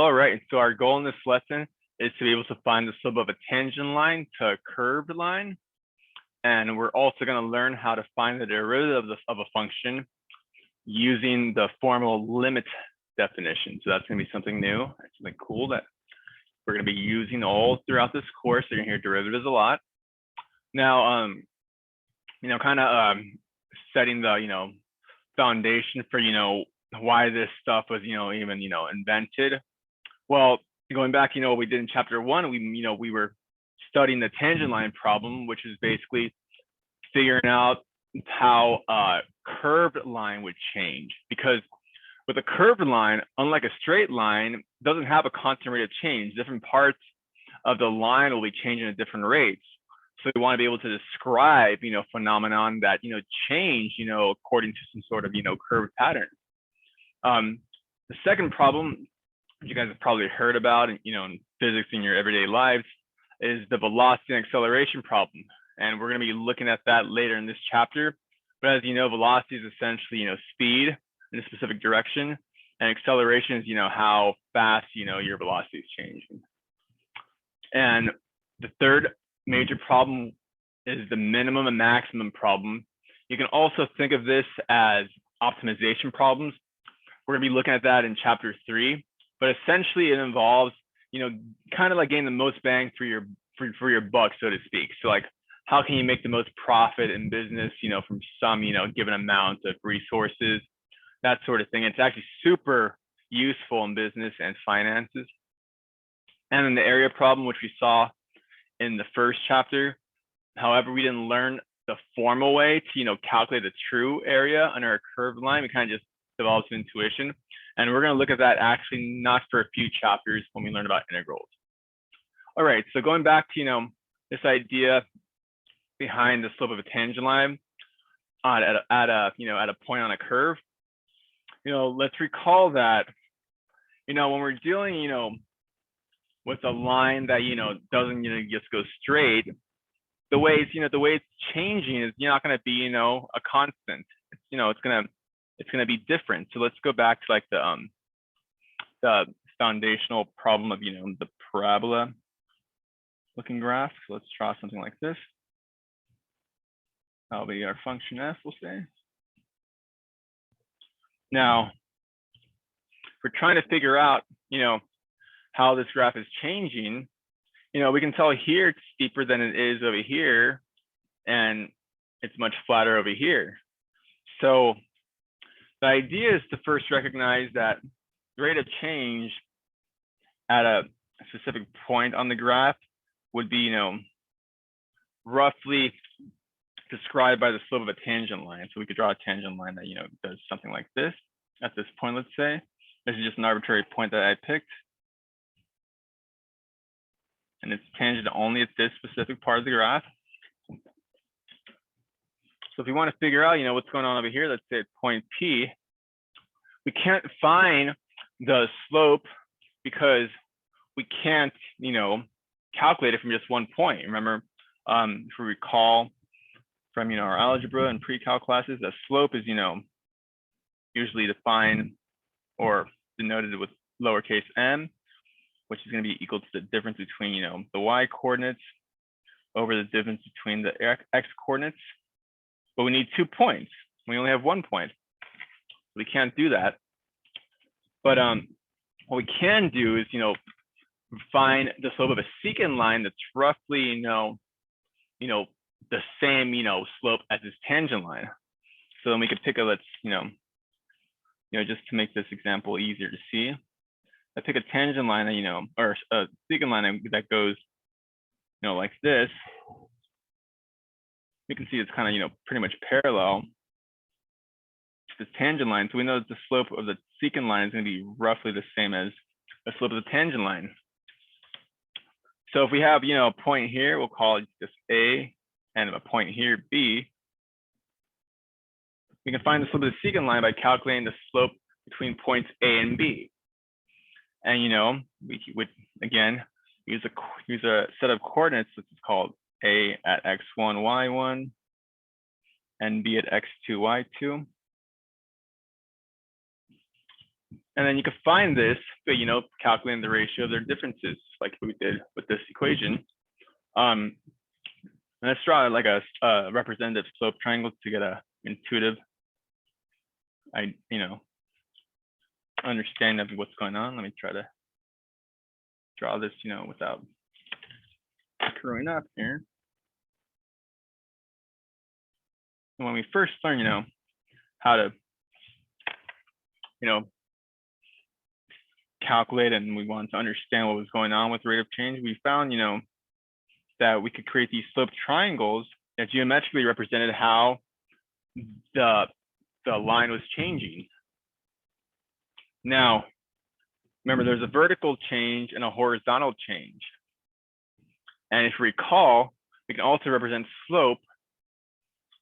All right, so our goal in this lesson is to be able to find the slope of a tangent line to a curved line. And we're also going to learn how to find the derivative of a function using the formal limit definition. So that's going to be something new, something cool that we're going to be using all throughout this course. You're going to hear derivatives a lot. Now, kind of setting the, foundation for, why this stuff was, even, invented. Well, going back, what we did in chapter 1, we were studying the tangent line problem, which is basically figuring out how a curved line would change. Because with a curved line, unlike a straight line, doesn't have a constant rate of change. Different parts of the line will be changing at different rates. So we want to be able to describe, phenomenon that, change, according to some sort of, curved pattern. The second problem you guys have probably heard about, in physics in your everyday lives, is the velocity and acceleration problem. And we're going to be looking at that later in this chapter. But as you know, velocity is essentially, speed in a specific direction, and acceleration is, how fast, your velocity is changing. And the third major problem is the minimum and maximum problem. You can also think of this as optimization problems. We're going to be looking at that in chapter 3, but essentially it involves, kind of like getting the most bang for your buck, so to speak. So like, how can you make the most profit in business, from some, given amount of resources, that sort of thing. It's actually super useful in business and finances. And then the area problem, which we saw in the first chapter. However, we didn't learn the formal way to, calculate the true area under a curved line. We kind of just developed some intuition. And we're going to look at that actually not for a few chapters when we learn about integrals. All right, so going back to, this idea behind the slope of a tangent line at a point on a curve, let's recall that, when we're dealing, with a line that, doesn't, just go straight, the way it's changing is not going to be, a constant. It's going to be different. So let's go back to like the foundational problem of, the parabola looking graph. So let's draw something like this. That'll be our function f, we'll say. Now, we're trying to figure out, how this graph is changing. We can tell here it's steeper than it is over here, and it's much flatter over here. So the idea is to first recognize that the rate of change at a specific point on the graph would be, roughly described by the slope of a tangent line. So we could draw a tangent line that, does something like this at this point, let's say. This is just an arbitrary point that I picked. And it's tangent only at this specific part of the graph. So if we want to figure out, what's going on over here, let's say at point P, we can't find the slope because we can't, calculate it from just one point. Remember, if we recall from, our algebra and pre-calc classes, the slope is, usually defined or denoted with lowercase m, which is going to be equal to the difference between, the y coordinates over the difference between the x coordinates. But we need 2 points. We only have 1 point. We can't do that. But what we can do is, find the slope of a secant line that's roughly, the same, slope as this tangent line. So then we could pick a, let's, just to make this example easier to see, I pick a tangent line, or a secant line that goes, like this. You can see it's kind of, pretty much parallel to this tangent line. So we know that the slope of the secant line is going to be roughly the same as the slope of the tangent line. So if we have, a point here, we'll call it just A, and a point here, B. We can find the slope of the secant line by calculating the slope between points A and B. And we would again use a set of coordinates which is called A at x1, y1, and B at x2, y2. And then you can find this, by, calculating the ratio of their differences, like we did with this equation. Let's draw like a representative slope triangle to get a intuitive, understanding of what's going on. Let me try to draw this, without screwing up here. And when we first learn, how to, calculate, and we wanted to understand what was going on with rate of change, we found, that we could create these slope triangles that geometrically represented how the line was changing. Now, remember, there's a vertical change and a horizontal change. And if you recall, we can also represent slope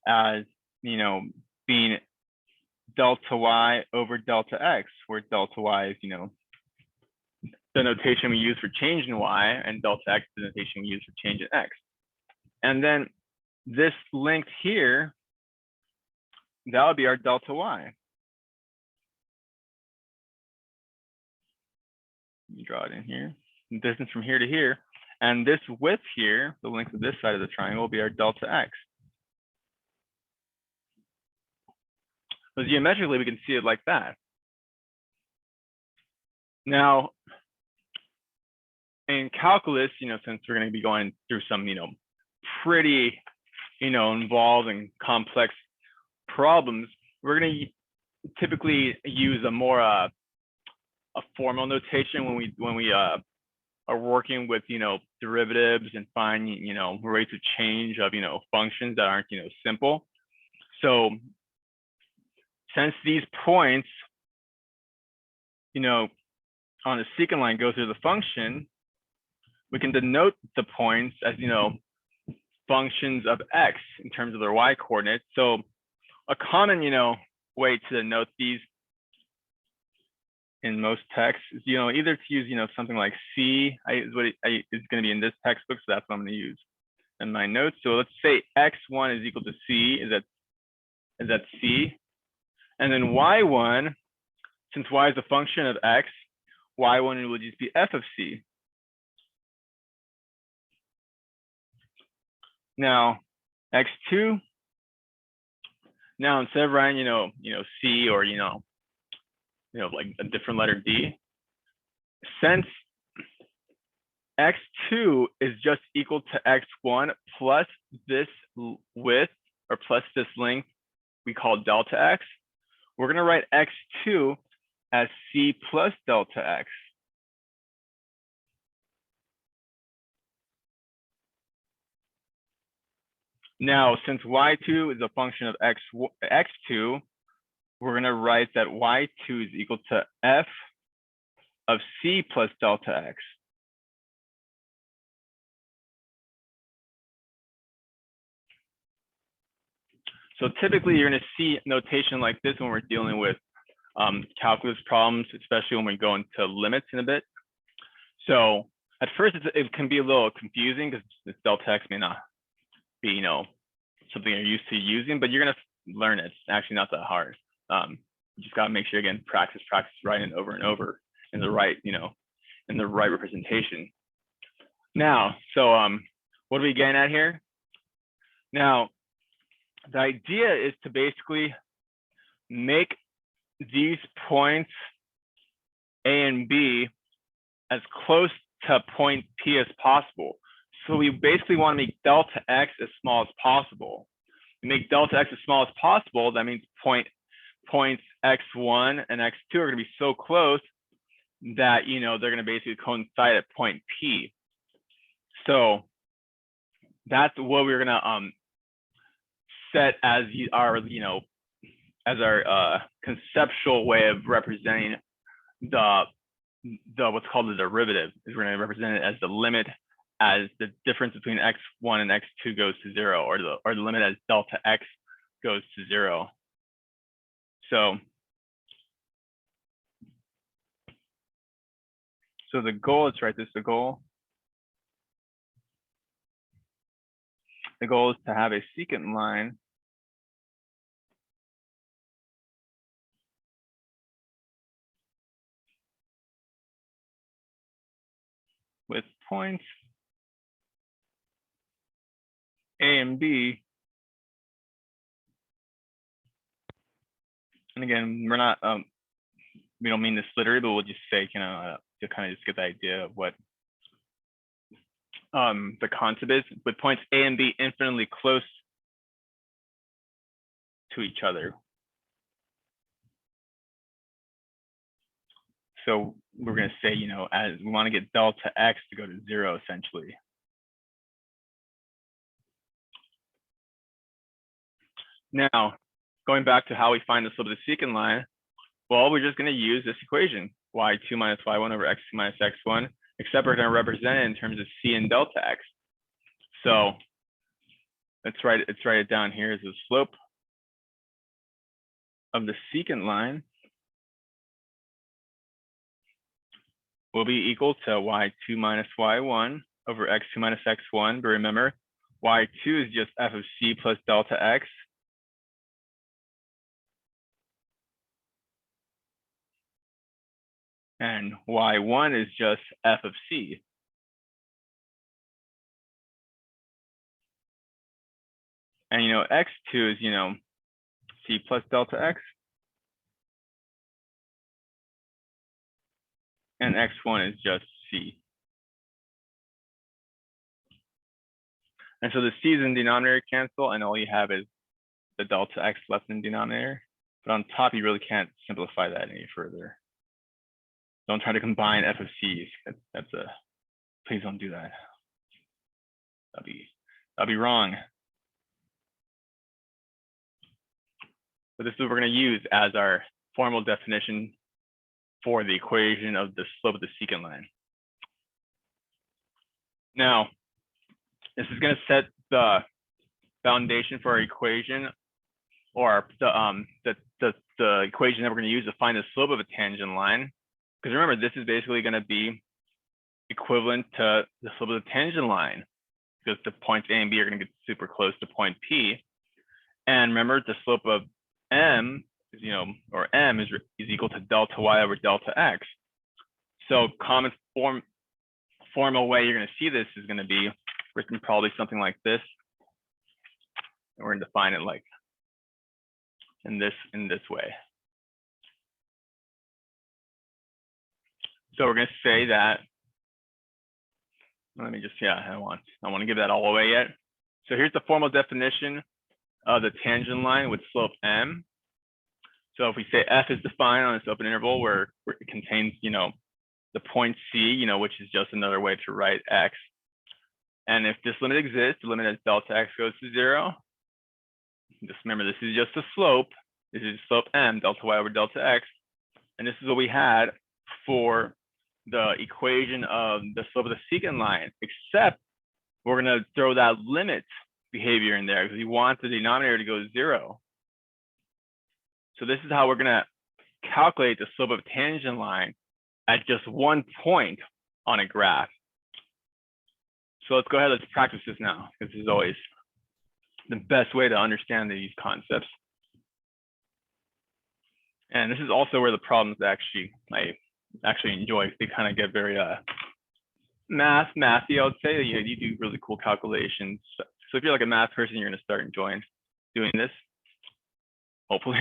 as, being delta y over delta x, where delta y is, the notation we use for change in y, and delta x is the notation we use for change in x. And then this length here, that would be our delta y. Let me draw it in here. The distance from here to here. And this width here, the length of this side of the triangle, will be our delta x. So geometrically, we can see it like that. Now, in calculus, since we're going to be going through some, pretty, involved and complex problems, we're going to typically use a more a formal notation when we are working with, derivatives and finding, rates of change of, functions that aren't, simple. So since these points, on the secant line go through the function, we can denote the points as, functions of x in terms of their y coordinates. So a common, way to denote these in most texts is, either to use, something like C is what is going to be in this textbook. So that's what I'm going to use in my notes. So let's say x1 is equal to C. Is that C? And then y1, since y is a function of x, y1 will just be f of C. Now, x2. Now, instead of writing, C or, like a different letter D, since x2 is just equal to x1 plus this width or plus this length we call delta x, we're going to write x2 as C plus delta x. Now, since y2 is a function of x2, we're going to write that y2 is equal to f of C plus delta x. So typically, you're going to see notation like this when we're dealing with calculus problems, especially when we go into limits in a bit. So at first, it can be a little confusing because this delta x may not be, something you're used to using, but you're going to learn it. It's actually not that hard. You just got to make sure, again, practice writing it over and over in the right, in the right representation. Now, so what are we getting at here? Now, the idea is to basically make these points A and B as close to point P as possible. So we basically want to make delta x as small as possible. To make delta x as small as possible, that means points x1 and x2 are going to be so close that, they're going to basically coincide at point P. So that's what we're going to set as our, as our conceptual way of representing the what's called the derivative. Is we're going to represent it as the limit as the difference between x1 and x2 goes to 0, or the limit as delta x goes to 0. So the goal, let's write this, the goal is to have a secant line with points A and B. And again, we're not, we don't mean this literally, but we'll just say, to kind of just get the idea of what the concept is, with points A and B infinitely close to each other. So we're going to say, as we want to get delta x to go to 0, essentially. Now, going back to how we find the slope of the secant line, well, we're just going to use this equation, y2 minus y1 over x2 minus x1, except we're going to represent it in terms of c and delta x. So let's write it down here as the slope of the secant line will be equal to y2 minus y1 over x2 minus x1. But remember, y2 is just f of c plus delta x. And y1 is just f of c. And x2 is c plus delta x. And x1 is just c. And so the c's in denominator cancel, and all you have is the delta x left in denominator. But on top, you really can't simplify that any further. Don't try to combine f of c's. Please don't do that. That'll be wrong. But this is what we're going to use as our formal definition for the equation of the slope of the secant line. Now, this is going to set the foundation for our equation, or the equation that we're going to use to find the slope of a tangent line. Because remember, this is basically going to be equivalent to the slope of the tangent line, because the points A and B are going to get super close to point P. And remember, the slope of M is, or M is equal to delta y over delta x. So common formal way you're going to see this is going to be written probably something like this. And we're going to define it like in this way. So we're going to say that, let me just, I don't want to give that all away yet. So here's the formal definition of the tangent line with slope m. So if we say f is defined on this open interval where it contains, the point c, which is just another way to write x. And if this limit exists, the limit as delta x goes to 0. Just remember, this is just a slope. This is slope m, delta y over delta x. And this is what we had for the equation of the slope of the secant line, except we're going to throw that limit behavior in there because we want the denominator to go to 0. So this is how we're going to calculate the slope of a tangent line at just one point on a graph. So let's go ahead, let's practice this now, because this is always the best way to understand these concepts. And this is also where the problems I actually enjoy. They kind of get very mathy, I would say. You do really cool calculations. So if you're like a math person, you're going to start enjoying doing this, hopefully.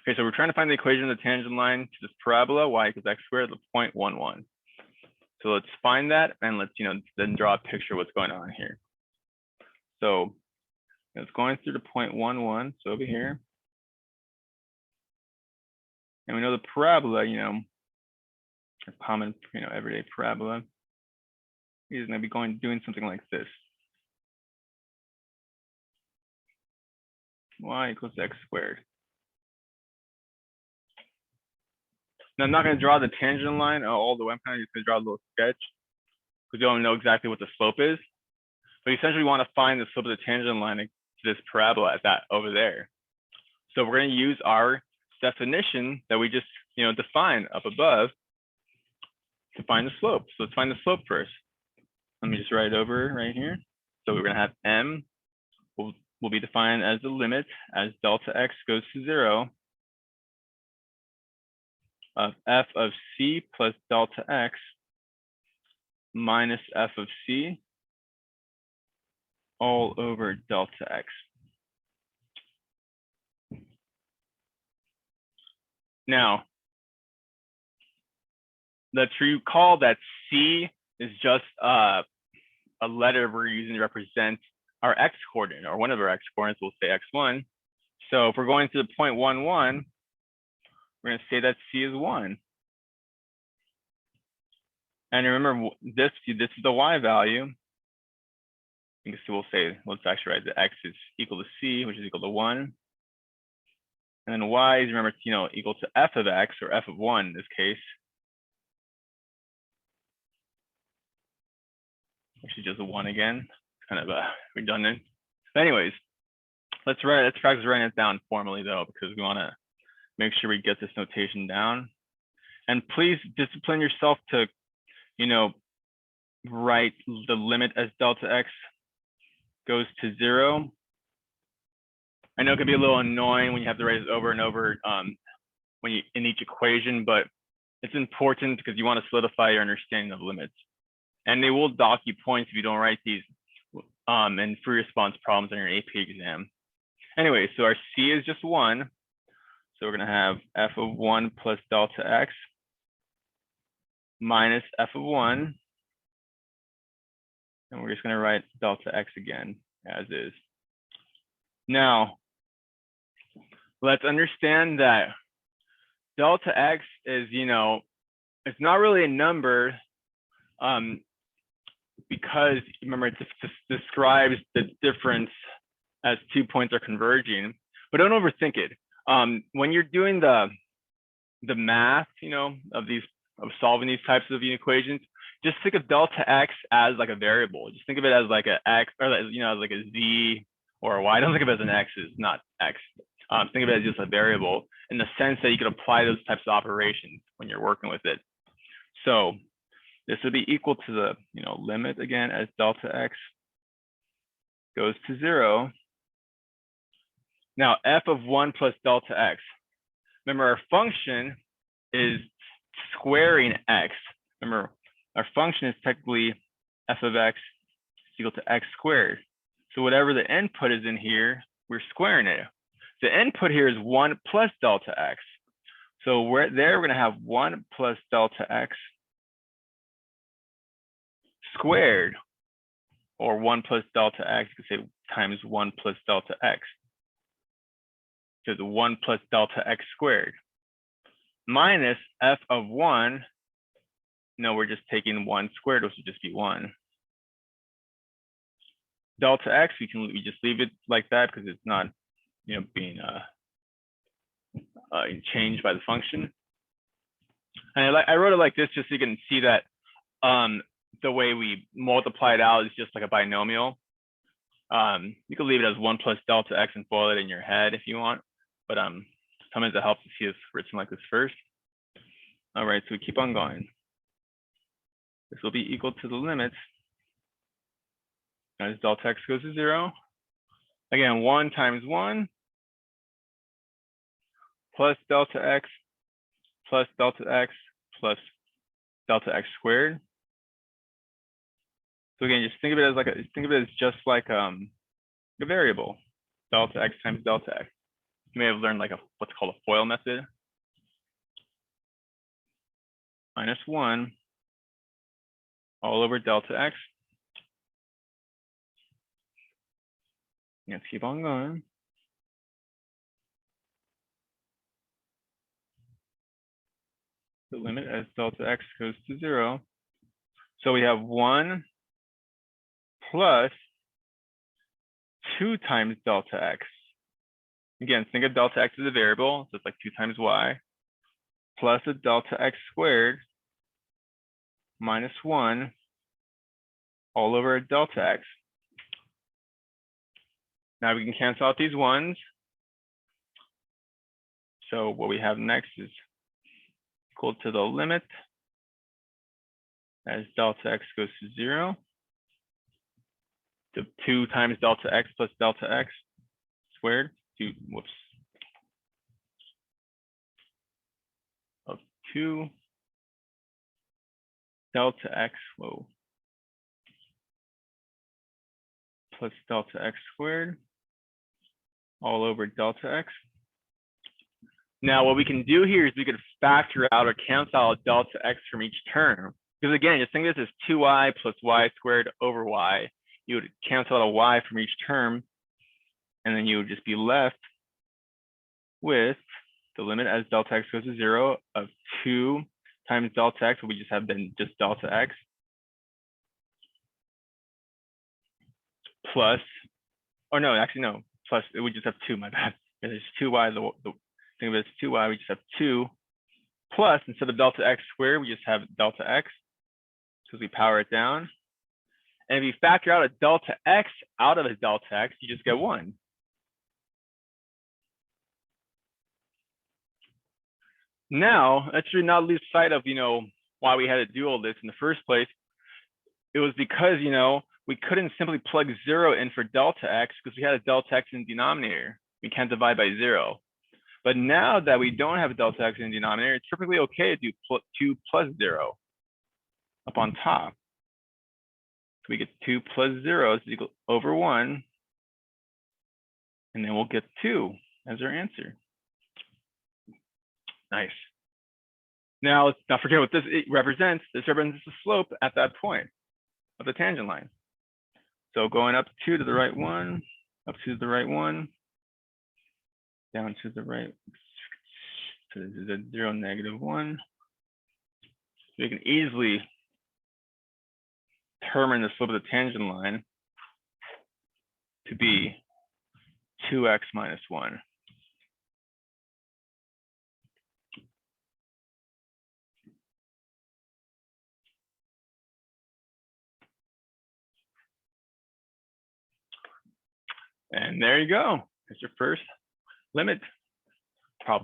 Okay, so we're trying to find the equation of the tangent line to this parabola, y equals x squared, the point 1, 1. So let's find that, and let's then draw a picture of what's going on here. So it's going through the point 1, 1, so over here. And we know the parabola, a common, everyday parabola is going to be doing something like this. Y equals x squared. Now, I'm not going to draw the tangent line all the way. I'm kind of just going to draw a little sketch because you don't know exactly what the slope is. But essentially, we want to find the slope of the tangent line to this parabola at that over there. So we're going to use our definition that we just defined up above to find the slope. So let's find the slope first. Let me just write it over right here. So we're going to have m will be defined as the limit as delta x goes to 0 of f of c plus delta x minus f of c all over delta x. Now, let's recall that c is just a letter we're using to represent our x coordinate, or one of our x coordinates. We'll say x1. So if we're going to the point 1, 1, we're going to say that c is 1. And remember, this is the y value. So we'll say, let's actually write the x is equal to c, which is equal to 1. And then y is, remember, equal to f of x, or f of 1 in this case, which is just a 1 again. It's kind of redundant. But anyways, let's practice writing it down formally though, because we want to make sure we get this notation down. And please discipline yourself to, write the limit as delta x goes to 0. I know it can be a little annoying when you have to write it over and over when you in each equation, but it's important because you want to solidify your understanding of limits. And they will dock you points if you don't write these in free response problems on your AP exam. Anyway, so our c is just 1. So we're going to have f of 1 plus delta x minus f of 1. And we're just going to write delta x again as is. Now, let's understand that delta x is, it's not really a number because remember, it just describes the difference as 2 points are converging, but don't overthink it. When you're doing the math, of solving these types of equations, just think of delta x as like a variable. Just think of it as like a x, or as like a z or a y. Don't think of it as an x. It's not x. Think of it as just a variable in the sense that you can apply those types of operations when you're working with it. So this would be equal to the limit again as delta x goes to 0. Now f of 1 plus delta x. Remember, our function is squaring x. Remember, our function is technically f of x is equal to x squared. So whatever the input is in here, we're squaring it. The input here is 1 plus delta x. So we're going to have 1 plus delta x squared, or 1 plus delta x, you could say times 1 plus delta x. So the 1 plus delta x squared minus f of 1. No, we're just taking 1 squared, which would just be 1. Delta x, we just leave it like that because it's not, being changed by the function. And I wrote it like this just so you can see that the way we multiply it out is just like a binomial. You can leave it as 1 plus delta x and follow it in your head if you want, but sometimes it helps to see this written like this first. All right, so we keep on going. This will be equal to the limit as delta x goes to 0. Again, 1 times 1 plus delta x plus delta x plus delta x squared. So again, just think of it as just like a variable, delta x times delta x. You may have learned like what's called a FOIL method. Minus 1 all over delta x. Let's keep on going. The limit as delta x goes to 0. So we have 1 plus 2 times delta x. Again, think of delta x as a variable, so it's like 2 times y, plus a delta x squared minus 1 all over delta x. Now we can cancel out these 1s. So what we have next is equal to the limit as delta x goes to 0. To 2 times delta x plus delta x squared. Of 2 delta x, plus delta x squared all over delta x. Now, what we can do here is we could factor out or cancel out delta x from each term. Because again, just think of this as 2y plus y squared over y. You would cancel out a y from each term, and then you would just be left with the limit as delta x goes to 0 of 2 times delta x, we just have been just delta x, plus, or no, actually no, plus, we just have 2, my bad. There's 2y, think of it as 2y, we just have 2, plus, instead of delta x squared, we just have delta x, because we power it down. And if you factor out a delta x out of a delta x, you just get 1. Now, that should not lose sight of, why we had to do all this in the first place. It was because, we couldn't simply plug 0 in for delta x because we had a delta x in the denominator. We can't divide by 0. But now that we don't have a delta x in the denominator, it's perfectly okay to do 2 plus 0 up on top. So we get 2 plus 0 is equal over 1. And then we'll get 2 as our answer. Nice. Now, let's not forget what this represents. This represents the slope at that point of the tangent line. So going up 2 to the right 1, up to the right 1, down to the right, to the 0, negative 1. So you can easily determine the slope of the tangent line to be 2x minus 1. And there you go. That's your first limit